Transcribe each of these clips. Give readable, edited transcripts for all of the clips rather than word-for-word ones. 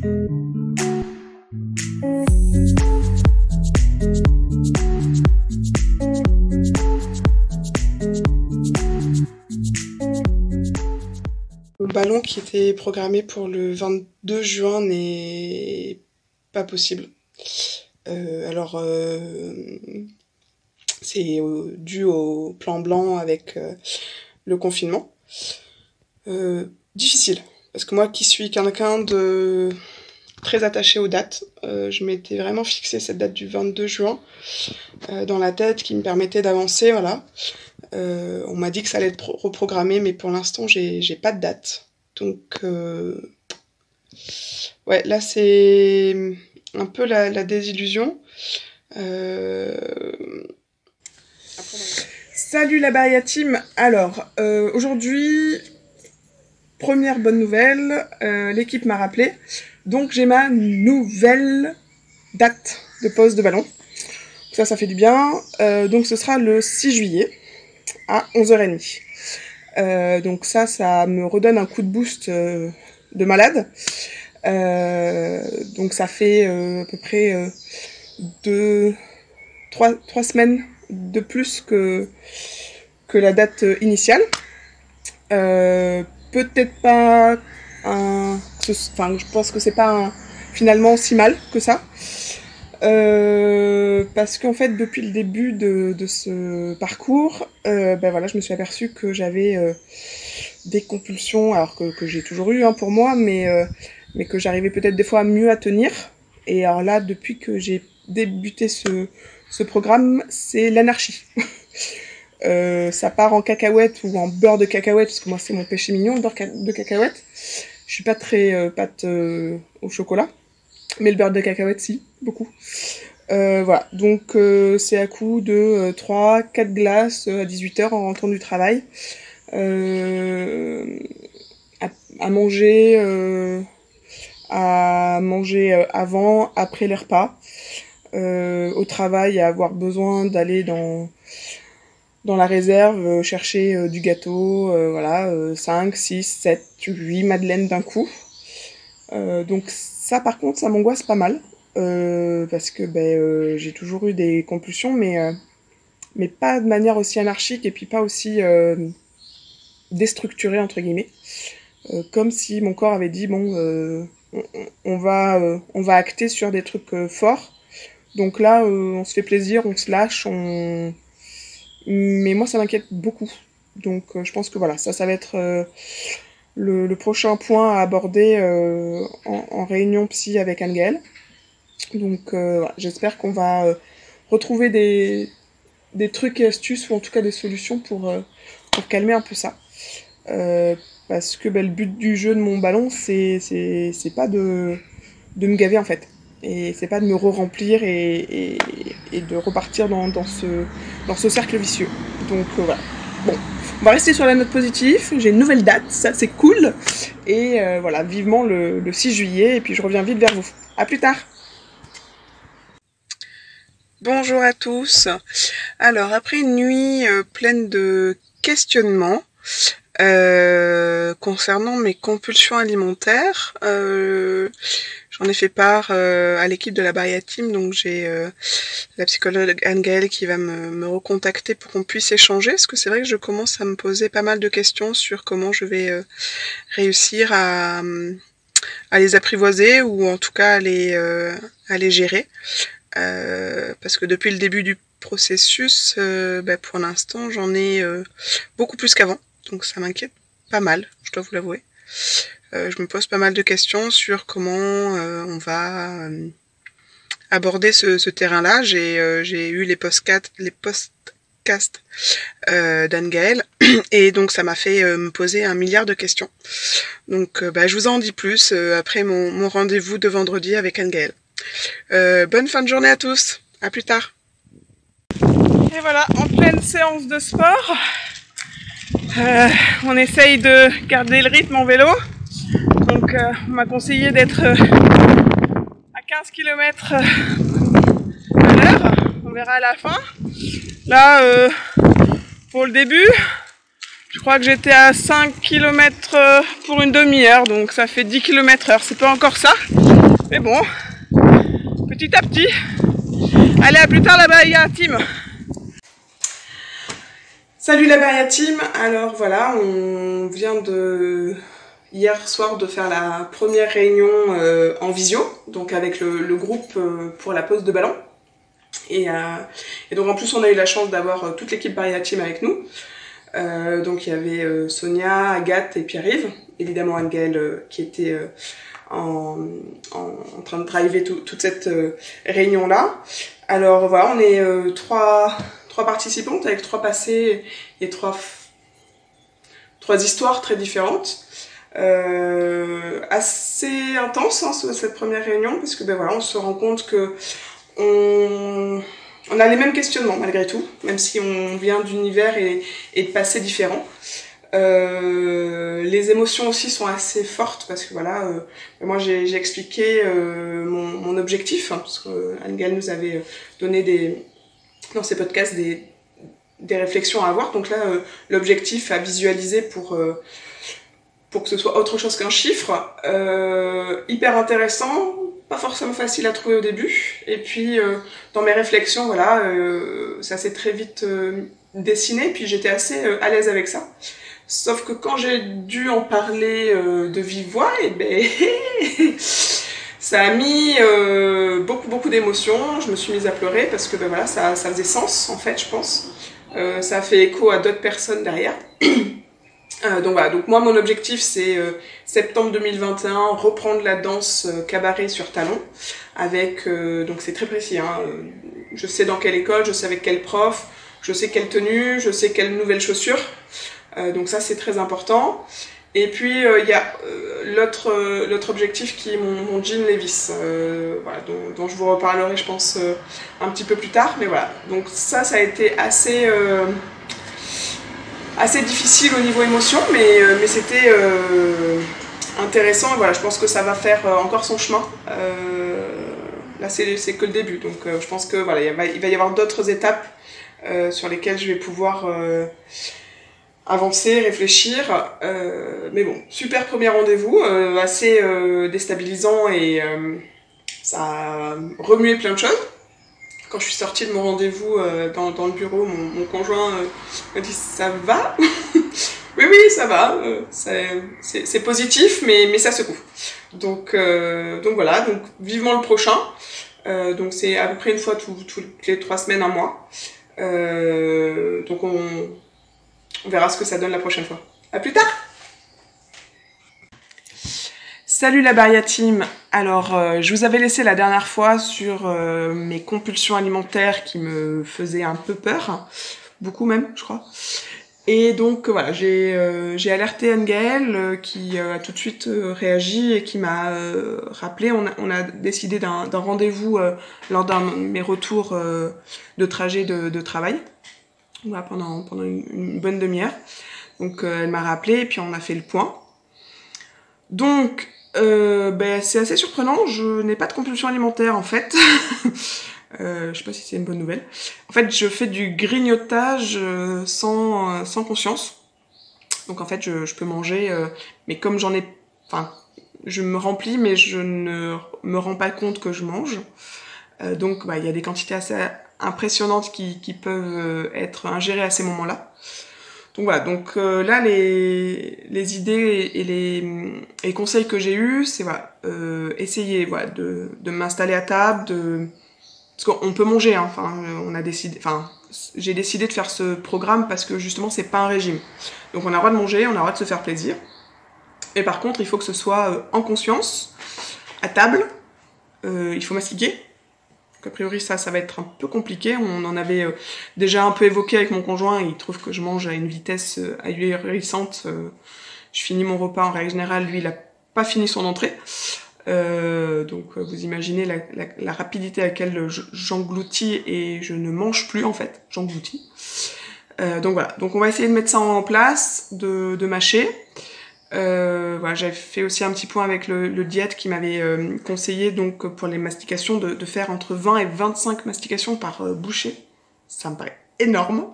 Mon ballon qui était programmé pour le 22 juin n'est pas possible. C'est dû au plan blanc avec le confinement. Difficile, parce que moi qui suis quelqu'un de très attaché aux dates, je m'étais vraiment fixé cette date du 22 juin dans la tête qui me permettait d'avancer, voilà. On m'a dit que ça allait être reprogrammé, mais pour l'instant j'ai pas de date. Donc ouais, là c'est un peu la désillusion. Salut la Baria Team. Alors aujourd'hui, première bonne nouvelle, l'équipe m'a rappelé, donc j'ai ma nouvelle date de pose de ballon. Ça fait du bien. Donc ce sera le 6 juillet à 11h30. Donc ça me redonne un coup de boost de malade. Donc ça fait à peu près 3 semaines de plus que la date initiale. Peut-être pas je pense que c'est pas finalement si mal que ça. Parce qu'en fait depuis le début de ce parcours, voilà, je me suis aperçue que j'avais des compulsions, alors que j'ai toujours eu pour moi, mais que j'arrivais peut-être des fois mieux à tenir. Et alors là, depuis que j'ai débuté ce programme, c'est l'anarchie. Ça part en cacahuète ou en beurre de cacahuète, parce que moi c'est mon péché mignon, le beurre de cacahuète. Je suis pas très pâte au chocolat, mais le beurre de cacahuète si, beaucoup. Voilà, donc c'est à coup de 3-4 glaces à 18h en rentrant du travail. À manger avant, après les repas. Au travail, à avoir besoin d'aller dans la réserve, chercher du gâteau, voilà, 5, 6, 7, 8 madeleines d'un coup. Donc ça par contre, ça m'angoisse pas mal, parce que j'ai toujours eu des compulsions, mais pas de manière aussi anarchique et puis pas aussi déstructurée entre guillemets. Comme si mon corps avait dit bon, on va acter sur des trucs forts. Donc là, on se fait plaisir, on se lâche, mais moi ça m'inquiète beaucoup. Donc je pense que voilà, ça va être le prochain point à aborder en réunion psy avec Anne-Gaëlle. Donc voilà, j'espère qu'on va retrouver des trucs et astuces, ou en tout cas des solutions pour calmer un peu ça. Parce que le but du jeu de mon ballon, c'est pas de me gaver en fait. Et c'est pas de me re-remplir et de repartir dans ce cercle vicieux. Donc voilà. Bon, on va rester sur la note positive. J'ai une nouvelle date, ça c'est cool. Et voilà, vivement le 6 juillet. Et puis je reviens vite vers vous. À plus tard. Bonjour à tous. Alors après une nuit pleine de questionnements concernant mes compulsions alimentaires, j'en ai fait part à l'équipe de la Baria Team, donc j'ai la psychologue Anne-Gaëlle qui va me recontacter pour qu'on puisse échanger, parce que c'est vrai que je commence à me poser pas mal de questions sur comment je vais réussir à les apprivoiser, ou en tout cas à les gérer, parce que depuis le début du processus, pour l'instant j'en ai beaucoup plus qu'avant, donc ça m'inquiète pas mal, je dois vous l'avouer. Je me pose pas mal de questions sur comment on va aborder ce terrain-là. J'ai eu les podcasts d'Anne-Gaëlle, et donc ça m'a fait me poser 1 milliard de questions. Donc je vous en dis plus après mon rendez-vous de vendredi avec Anne-Gaëlle. Bonne fin de journée à tous, à plus tard. Et voilà, en pleine séance de sport, on essaye de garder le rythme en vélo. Donc on m'a conseillé d'être à 15 km à l'heure, on verra à la fin. Là, pour le début, je crois que j'étais à 5 km pour une demi-heure, donc ça fait 10 km/h, c'est pas encore ça. Mais bon, petit à petit. Allez, à plus tard la Bahia Team. Salut la Bahia Team. Alors voilà, on vient de hier soir de faire la première réunion en visio, donc avec le groupe pour la pose de ballon. Et donc en plus on a eu la chance d'avoir toute l'équipe Bahia Team avec nous. Donc il y avait Sonia, Agathe et Pierre-Yves, évidemment Angel qui était en train de driver toute cette réunion là. Alors voilà, on est trois participantes avec 3 passés et 3 histoires très différentes. Assez intense hein, cette première réunion, parce que ben voilà, on se rend compte que on a les mêmes questionnements malgré tout, même si on vient d'univers et de passés différents. Les émotions aussi sont assez fortes parce que voilà, moi j'ai expliqué mon objectif, hein, parce que Angel nous avait donné dans ses podcasts des réflexions à avoir. Donc là, l'objectif à visualiser pour que ce soit autre chose qu'un chiffre, hyper intéressant, pas forcément facile à trouver au début. Et puis dans mes réflexions, voilà, ça s'est très vite dessiné, puis j'étais assez à l'aise avec ça. Sauf que quand j'ai dû en parler de vive voix, et ben ça a mis beaucoup d'émotions. Je me suis mise à pleurer parce que ben voilà, ça faisait sens en fait, je pense. Ça a fait écho à d'autres personnes derrière. Donc voilà, donc moi mon objectif c'est septembre 2021, reprendre la danse cabaret sur talon avec, donc c'est très précis, hein, je sais dans quelle école, je sais avec quel prof, je sais quelle tenue, je sais quelles nouvelles chaussures, donc ça c'est très important. Et puis il y a l'autre objectif qui est mon jean Levi's, voilà, dont je vous reparlerai je pense un petit peu plus tard, mais voilà, donc ça a été assez difficile au niveau émotion, mais c'était intéressant. Voilà, je pense que ça va faire encore son chemin. Là, c'est que le début, donc je pense que voilà, il va y avoir d'autres étapes sur lesquelles je vais pouvoir avancer, réfléchir. Mais bon, super premier rendez-vous, assez déstabilisant et ça a remué plein de choses. Quand je suis sortie de mon rendez-vous dans le bureau, mon conjoint m'a dit « ça va ?» Oui, ça va, c'est positif, mais ça secoue. Donc voilà, donc vivement le prochain. Donc c'est à peu près une fois toutes les 3 semaines, un mois. Donc on verra ce que ça donne la prochaine fois. À plus tard! Salut la Bahia Team. Alors, je vous avais laissé la dernière fois sur mes compulsions alimentaires qui me faisaient un peu peur, beaucoup même, je crois. Et donc voilà, j'ai alerté Angel qui a tout de suite réagi et qui m'a rappelé. On a décidé d'un rendez-vous lors d'un de mes retours de trajet de travail, voilà, pendant une bonne demi-heure. Donc elle m'a rappelé et puis on a fait le point. Donc c'est assez surprenant, je n'ai pas de compulsion alimentaire en fait. Je sais pas si c'est une bonne nouvelle. En fait, je fais du grignotage sans conscience. Donc en fait, je peux manger, mais comme j'en ai... Enfin, je me remplis, mais je ne me rends pas compte que je mange. Donc il y a des quantités assez impressionnantes qui peuvent être ingérées à ces moments-là. Donc voilà, donc là les idées et les conseils que j'ai eus, c'est voilà, essayer voilà, de m'installer à table, parce qu'on peut manger, hein, j'ai décidé de faire ce programme parce que justement c'est pas un régime. Donc on a le droit de manger, on a le droit de se faire plaisir. Et par contre il faut que ce soit en conscience, à table, il faut mastiquer. Donc, a priori ça va être un peu compliqué, on en avait déjà un peu évoqué avec mon conjoint, il trouve que je mange à une vitesse ahurissante, je finis mon repas en règle générale, lui il a pas fini son entrée, donc vous imaginez la rapidité à laquelle j'engloutis et je ne mange plus en fait, j'engloutis. Donc voilà, donc on va essayer de mettre ça en place, de mâcher. Voilà, j'avais fait aussi un petit point avec le diète qui m'avait conseillé donc pour les mastications de faire entre 20 et 25 mastications par bouchée. Ça me paraît énorme.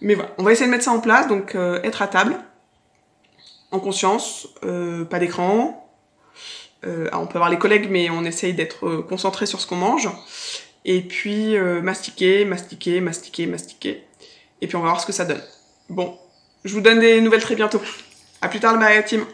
Mais voilà, on va essayer de mettre ça en place, donc être à table, en conscience, pas d'écran, on peut avoir les collègues, mais on essaye d'être concentré sur ce qu'on mange. Et puis mastiquer, mastiquer, mastiquer, mastiquer. Et puis on va voir ce que ça donne. Bon, je vous donne des nouvelles très bientôt. À plus tard, la Maria Team.